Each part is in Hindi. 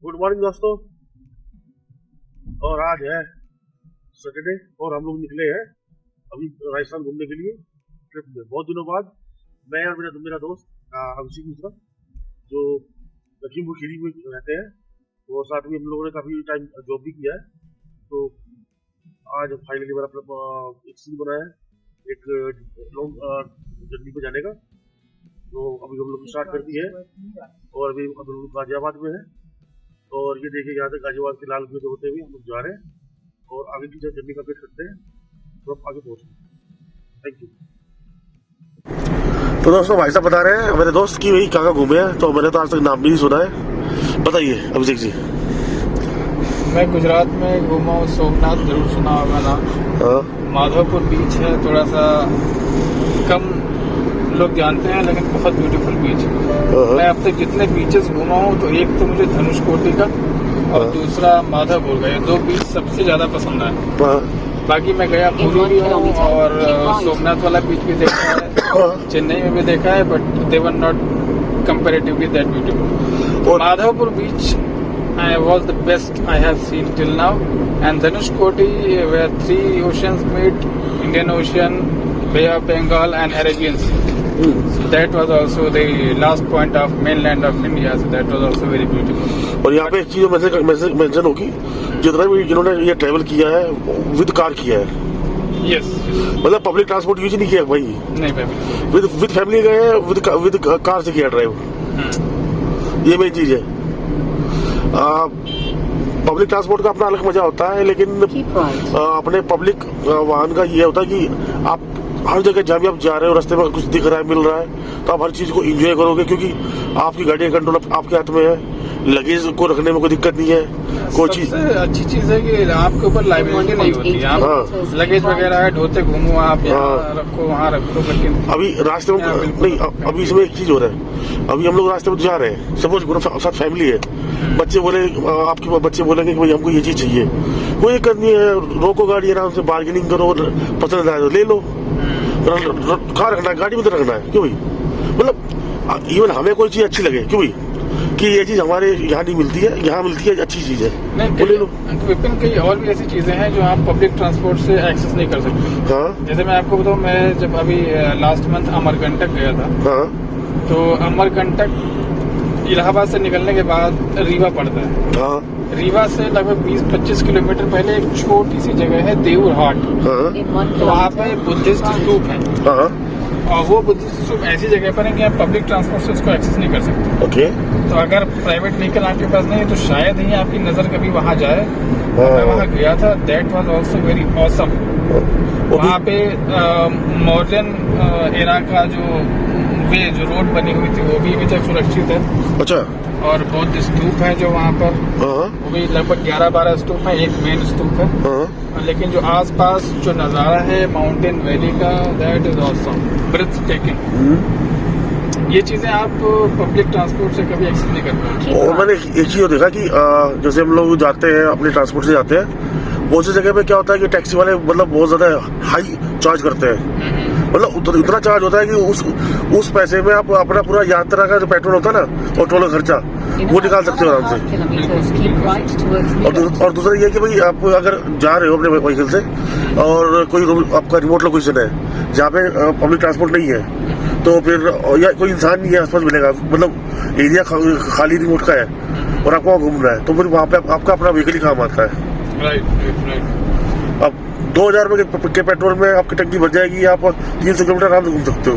गुड मॉर्निंग दोस्तों। और आज है सैटरडे और हम लोग निकले हैं अभी राजस्थान घूमने के लिए ट्रिप में। बहुत दिनों बाद मैं और मेरा दोस्त अभिषेक मिश्रा जो लखीमपुर खीरी में रहते हैं, और साथ में हम लोगों ने काफी टाइम जॉब भी किया है। तो आज फाइनली मेरा एक सीन बना है एक लॉन्ग जर्नी पे जाने का। तो अभी हम लोग स्टार्ट कर दी है और अभी हम लोग गाजियाबाद में है। और ये देखिए यहाँ से गाजियाबाद के लाल किले होते हुए हम लोग जा रहे हैं और आगे की जर्नी का वेट करते हैं तो अब आगे पहुंचते हैं। Thank you. तो दोस्तों भाई साहब बता रहे हैं मेरे दोस्त की वही कहाँ घूमे हैं, तो मैंने तो आज तक नाम भी नहीं सुना है। बताइए अभिषेक जी। मैं गुजरात में घूमा हूँ, सोमनाथ जरूर सुना होगा नाम। माधवपुर बीच है, थोड़ा सा कम लोग जानते हैं लेकिन बहुत ब्यूटीफुल बीच है। मैं अब तक जितने बीचेस घूमा हूँ तो एक तो मुझे धनुषकोटी का और दूसरा माधवपुर का, ये दो बीच सबसे ज्यादा पसंद आए। बाकी मैं गया पुरी भी हूँ और सोमनाथ वाला बीच भी देखा है, चेन्नई में भी देखा है, but they were not comparatively that beautiful. Madhavpur beach was the best I have seen till now, and Dhanushkoti where three oceans meet, Indian Ocean, Bay of Bengal and Arabian Sea. So that was also the last point of mainland of India, so that was also very beautiful. और यहाँ पे एक चीज मेंशन होगी, जितना भी जिन्होंने ये ट्रेवल किया है विद कार किया है। Yes. मतलब पब्लिक ट्रांसपोर्ट यूज नहीं किया भाई, नहीं भाई, विद फैमिली गए हैं, विद कार से किया ड्राइव। ये मेन चीज है। पब्लिक ट्रांसपोर्ट का अपना अलग मजा होता है, लेकिन अपने पब्लिक वाहन का ये होता है कि आप हर जगह जहाँ भी आप जा रहे हो रास्ते में कुछ दिख रहा है मिल रहा है तो आप हर चीज को एंजॉय करोगे, क्योंकि आपकी गाड़ी का कंट्रोल आपके हाथ में है। लगेज को रखने में कोई दिक्कत नहीं है। कोई चीज अच्छी चीज है कि आपके ऊपर लाइबिलिटी नहीं होती। आप लगेज वगैरह है ढोते घूमो, आप यहाँ रखो वहाँ रखो, लेकिन अभी रास्ते में नहीं। अभी इसमें एक चीज हो रहा है, अभी हम लोग रास्ते में जा रहे हैं, सपोज साथ फैमिली है, बच्चे बोले आपके बच्चे बोलेंगे कि भाई हमको ये चीज चाहिए, कोई दिक्कत नहीं है, रोको गाड़ी आराम से, बार्गेनिंग करो, पसंद आए तो ले लो। कहाँ रखना है? गाड़ी में तो रखना है। क्यों भाई? मतलब इवन हमें कोई चीज अच्छी लगे, क्यों भाई कि ये चीज हमारे यहाँ नहीं मिलती है, यहाँ मिलती है, अच्छी चीज है, ले लो। विपिन कई और भी ऐसी चीजें हैं जो आप पब्लिक ट्रांसपोर्ट से एक्सेस नहीं कर सकते। हाँ, जैसे मैं आपको बताऊँ, मैं जब अभी लास्ट मंथ अमरकंटक गया था, हाँ, तो अमरकंटक इलाहाबाद से निकलने के बाद रीवा पड़ता है। हाँ, रीवा से लगभग 20-25 किलोमीटर पहले एक छोटी सी जगह है देऊर हाट। हाँ, तो वहाँ पे बुद्धिस्ट स्तूप है। हाँ, और वो बुद्धिस्ट स्तूप ऐसी जगह पर है कि आप पब्लिक ट्रांसपोर्ट से उसको एक्सेस नहीं कर सकते। ओके। तो अगर प्राइवेट व्हीकल आपके पास नहीं है तो शायद ही आपकी नजर कभी वहाँ जाए। मैं वहाँ गया था, that was also very awesome. वहाँ पे मॉडर्न एरा का जो रोड बनी हुई थी वो भी अभी तक सुरक्षित है। अच्छा। और बौद्ध स्तूप है जो वहाँ पर, वो भी लगभग 11-12 स्तूप है, एक मेन स्तूप है। लेकिन जो आसपास जो नजारा है माउंटेन वैली का, that is awesome, breathtaking. ये चीजें आप पब्लिक ट्रांसपोर्ट से कभी एक्सेस नहीं कर पाते। और मैंने एक चीज देखा कि जैसे हम लोग जाते हैं अपने ट्रांसपोर्ट से जाते हैं, बहुत सी जगह पे क्या होता है कि टैक्सी वाले मतलब बहुत ज्यादा हाई चार्ज करते हैं। मतलब इतना चार्ज होता है कि उस पैसे में आप अपना पूरा यात्रा का जो पेट्रोल होता है ना और टोल का खर्चा वो निकाल सकते हो आराम से। और दूसरा ये कि भाई आप अगर जा रहे हो अपने व्हीकल से और कोई आपका रिमोट लोकेशन है जहाँ पे पब्लिक ट्रांसपोर्ट नहीं है, तो फिर या कोई इंसान नहीं है आसपास मिलेगा, मतलब एरिया खाली रिमोट का है और आपको वहाँ घूमना है, तो फिर वहाँ पे आपका अपना व्हीकल ही काम आता है। राइट। अब 2000 रुपए के पेट्रोल में आपकी टंकी भर जाएगी, आप 300 किलोमीटर आराम से घूम सकते हो।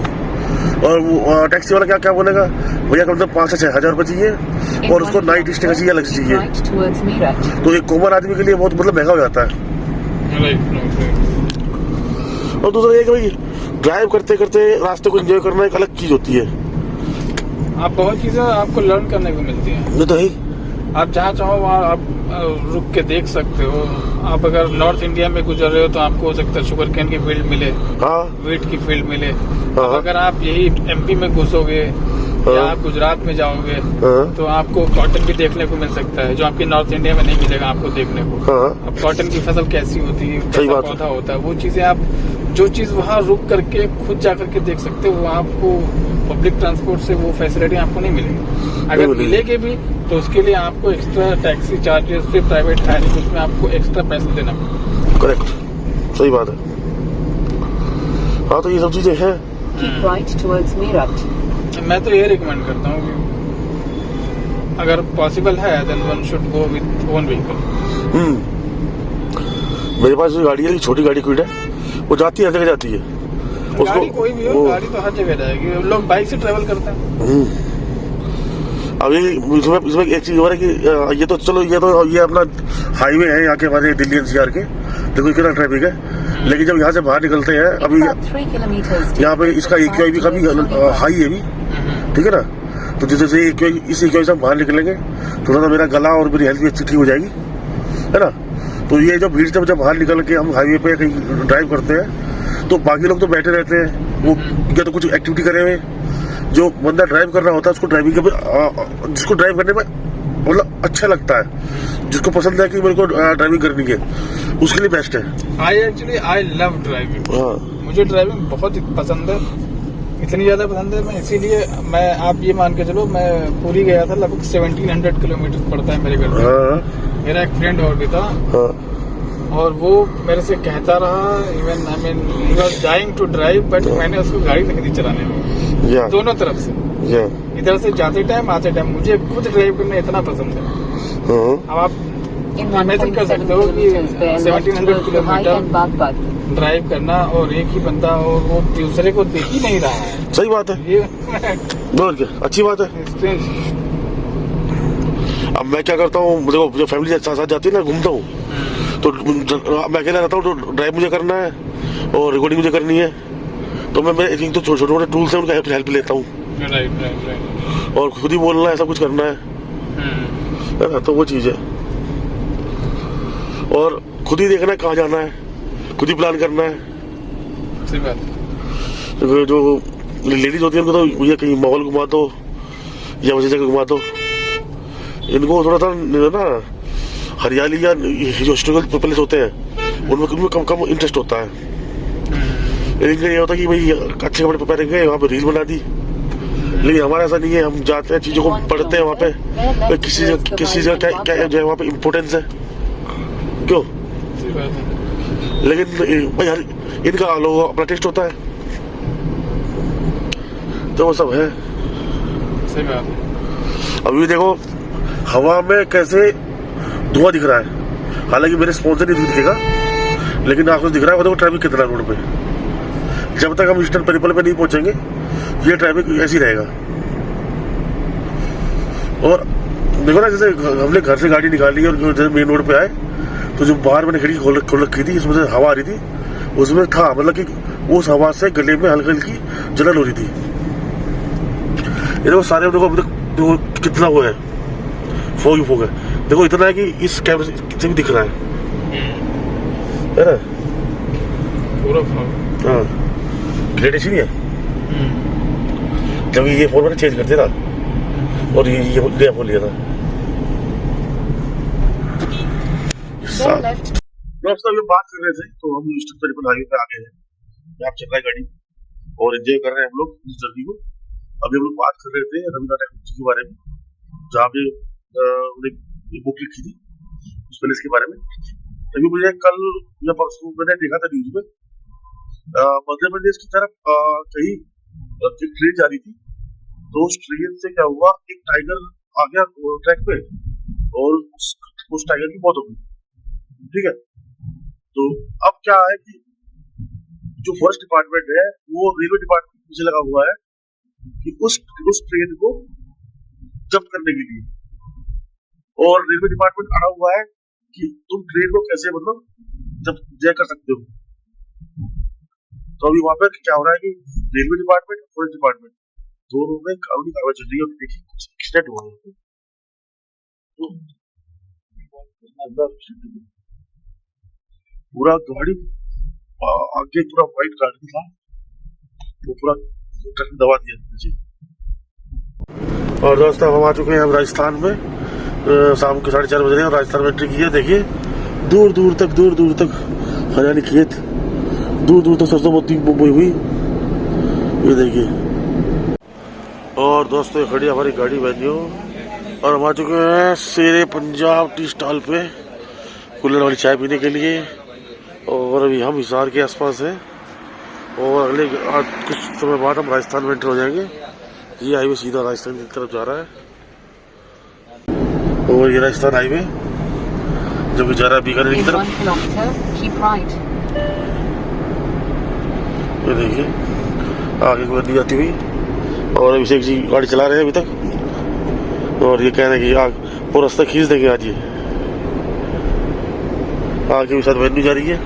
और वो टैक्सी वाला क्या बोलेगा, भैया कम से कम 5 से 6 हजार रुपये चाहिए और उसको नाइट स्टे का चाहिए, अलग चाहिए। तो एक कॉमन आदमी के लिए बहुत मतलब महंगा हो जाता है। और दूसरा ये कि भाई ड्राइव करते करते रास्ते को एंजॉय करना एक अलग चीज होती है। आप बहुत चीजें आपको लर्न करने को मिलती है। नहीं तो ही आप जहाँ चाहो वहाँ आप रुक के देख सकते हो। आप अगर नॉर्थ इंडिया में गुजर रहे हो तो आपको हो सकता है शुगर केन की फील्ड मिले, हाँ, वीट की फील्ड मिले। हाँ, अगर आप यही एमपी में घुसोगे, हाँ, या आप गुजरात में जाओगे, हाँ, तो आपको कॉटन भी देखने को मिल सकता है जो आपकी नॉर्थ इंडिया में नहीं मिलेगा आपको देखने को। हाँ, अब कॉटन की फसल कैसी होती है, कैसा पौधा होता है, वो चीजें आप जो चीज़ वहाँ रुक करके खुद जा करके देख सकते हो, वो आपको पब्लिक ट्रांसपोर्ट से वो फैसिलिटी आपको नहीं मिलेगी। अगर मिलेगी भी तो उसके लिए आपको एक्स्ट्रा टैक्सी चार्जेस से प्राइवेट हायरिंग, उसमें आपको एक्स्ट्रा पैसे देना पड़ेगा। करेक्ट, सही बात है। हाँ, तो ये सब चीजें हैं। मैं तो ये रिकमेंड करता हूँ कि अगर पॉसिबल है then one should go with own vehicle. मेरे पास जो गाड़ी है, छोटी गाड़ी क्विड है, वो जाती है, हर जगह जाती है। गाड़ी कोई भी हो, गाड़ी तो हर जगह जाएगी। लोग बाइक से ट्रेवल करते हैं। अभी इसमें एक चीज हो रहा है कि ये तो चलो, ये अपना हाईवे है यहाँ के, हमारे दिल्ली एनसीआर के, देखो कितना ट्रैफिक है। लेकिन जब यहाँ से बाहर निकलते हैं, अभी यहाँ पे इसका AQI भी काफी हाई है भी, ठीक है ना। तो जैसे इस AQI से हम बाहर निकलेंगे, थोड़ा सा मेरा गला और मेरी हेल्थ भी अच्छी ठीक हो जाएगी, है ना। तो ये जो भीड़ जब बाहर निकल के हम हाईवे पे कहीं ड्राइव करते हैं, तो बाकी लोग तो बैठे रहते हैं, वो या तो कुछ एक्टिविटी करे हुए। जो बंदा ड्राइव कर रहा होता है, उसको ड्राइविंग के जिसको ड्राइव करने में मतलब अच्छा लगता है, जिसको पसंद है कि मेरे को ड्राइविंग करनी है, उसके लिए बेस्ट है। I love driving. मुझे ड्राइविंग बहुत पसंद है, इतनी ज्यादा पसंद है, मैं इसीलिए आप ये मान के चलो, मैं पूरी गया था, लगभग 1700 किलोमीटर पड़ता है मेरे घर से। मेरा एक फ्रेंड और भी था, और वो मेरे से कहता रहा, even he was dying to drive, but मैंने उसको गाड़ी नहीं दी चलाने में। दोनों तरफ से, इधर से जाते टाइम आते टाइम, मुझे खुद ड्राइव करना इतना पसंद है। अब आप इमेजिन कर सकते हो कि 1700 किलोमीटर ड्राइव करना, और एक ही बंदा, और वो दूसरे को देख ही नहीं रहा है। सही बात है, ये अच्छी बात है। अब मैं क्या करता हूँ, देखो जो फैमिली साथ जाती है ना, घूमता हूँ, तो मैं अकेला रहता हूँ, तो ड्राइव मुझे करना है और रिकॉर्डिंग मुझे करनी है, तो मैं एक तो छोटे छोटे टूल्स हैं, उनका हेल्प लेता हूँ। राइट। और खुद ही बोलना है, सब कुछ करना है ना, तो वो चीज़ है। और खुद ही देखना है कहाँ जाना है, खुद ही प्लान करना है। सही बात। जो लेडीज होती है, उनको तो ये कहीं मॉल घुमा दो या वैसी जगह घुमा दो, इनको थोड़ा सा ना हरियाली या जो हिस्टोरिकल प्लेस होते हैं, उनमें कम इंटरेस्ट होता है। लेकिन ये होता है कि भाई अच्छे कपड़े पहनेंगे, वहाँ पे रील बना दी। लेकिन हमारा ऐसा नहीं है, हम जाते हैं, चीजों को पढ़ते हैं वहाँ पे, किसी जगह क्या जो है वहाँ पे इम्पोर्टेंस है, क्यों। लेकिन भाई इनका लोगों अपना टेस्ट होता है, तो वो सब है। सही बात। अभी देखो हवा में कैसे धुआं दिख रहा है, हालांकि मेरे स्पॉन्सर नहीं दिखेगा, लेकिन आपको दिख रहा है। देखो ट्रैफिक कितना रोड पे, जब तक हम ईस्टर्न पेरिपल पे नहीं पहुंचेंगे, ये ट्रैफिक ऐसी रहेगा। और देखो ना, जैसे हमने घर से गाड़ी निकाली और जैसे मेन रोड पे आए, तो जो बाहर मैंने खिड़की खोल रखी थी, इसमें से हवा आ रही थी, उसमें था मतलब कि उस हवा से गले में हल्की हल्की जलन हो रही थी। ये देखो सारे देखो कितना वो है, फोग है। देखो इतना है कि इस कैमरे से भी दिख रहा है ना, पूरा फोग। हाँ, ग्रेडिश नहीं है। जब ये फोन मैंने चेंज कर दिया था, और ये नया फोन लिया था। दोस्तों हम बात कर रहे थे, तो हम ईस्टर्न पेरिपल हाईवे पे आ गए हैं, यहाँ चल रहा है गाड़ी, और एंजॉय कर रहे हैं हम लोग इस जर्नी को। अभी हम लोग बात कर रहे थे रविन्द्र टैगोर के बारे में, जहाँ पे उन्हें बुक लिखी थी उस पैलेस के बारे में। तभी मुझे कल या परसों मैंने देखा था न्यूज में, मध्य प्रदेश की तरफ कहीं एक ट्रेन जा रही थी, तो उस ट्रेन से क्या हुआ, एक टाइगर आ गया ट्रैक पे, और उस टाइगर की मौत हो गई। ठीक है, तो अब क्या है कि जो फॉरेस्ट डिपार्टमेंट है, वो रेलवे डिपार्टमेंट के पीछे लगा हुआ है कि उस ट्रेन को जब्त करने के लिए, और रेलवे डिपार्टमेंट अड़ा हुआ है कि तुम ट्रेन को कैसे मतलब जब्त कर सकते हो। तो अभी वहां पर क्या हो रहा है कि रेलवे डिपार्टमेंट और फॉरेस्ट डिपार्टमेंट दोनों में कानूनी कार्रवाई चल रही है, और देखिए एक्सीडेंट हुआ है। पूरा गाड़ी आगे पूरा व्हाइट गाड़ी था, वो पूरा ट्रक दबा दिया नीचे। और दोस्तों हम आ चुके हैं अब राजस्थान में, शाम के 4:30 बज रहे हैं, और राजस्थान में एंट्री की है। देखिए दूर दूर तक हरियाली खेत, दूर दूर तक सरसों मोती बोई हुई, ये देखिए। और दोस्तों खड़ी हमारी गाड़ी वेन्यू, और हम आ चुके हैं शेरे पंजाब टी स्टॉल पे कुल्हड़ वाली चाय पीने के लिए। और अभी हम हिसार के आसपास हैं, और अगले कुछ समय बाद हम राजस्थान में एंटर हो जाएंगे। ये हाईवे सीधा राजस्थान की तरफ जा रहा है, और ये राजस्थान हाईवे जो कि जा रहा है बीकानेर की तरफ। ये देखिए आगे को दी जाती हुई, और अभिषेक जी गाड़ी चला रहे हैं अभी तक, और ये कह रहे हैं कि आग वो रास्ता खींच देंगे आज, ये आगे भी साथ वेन्यू जा रही है।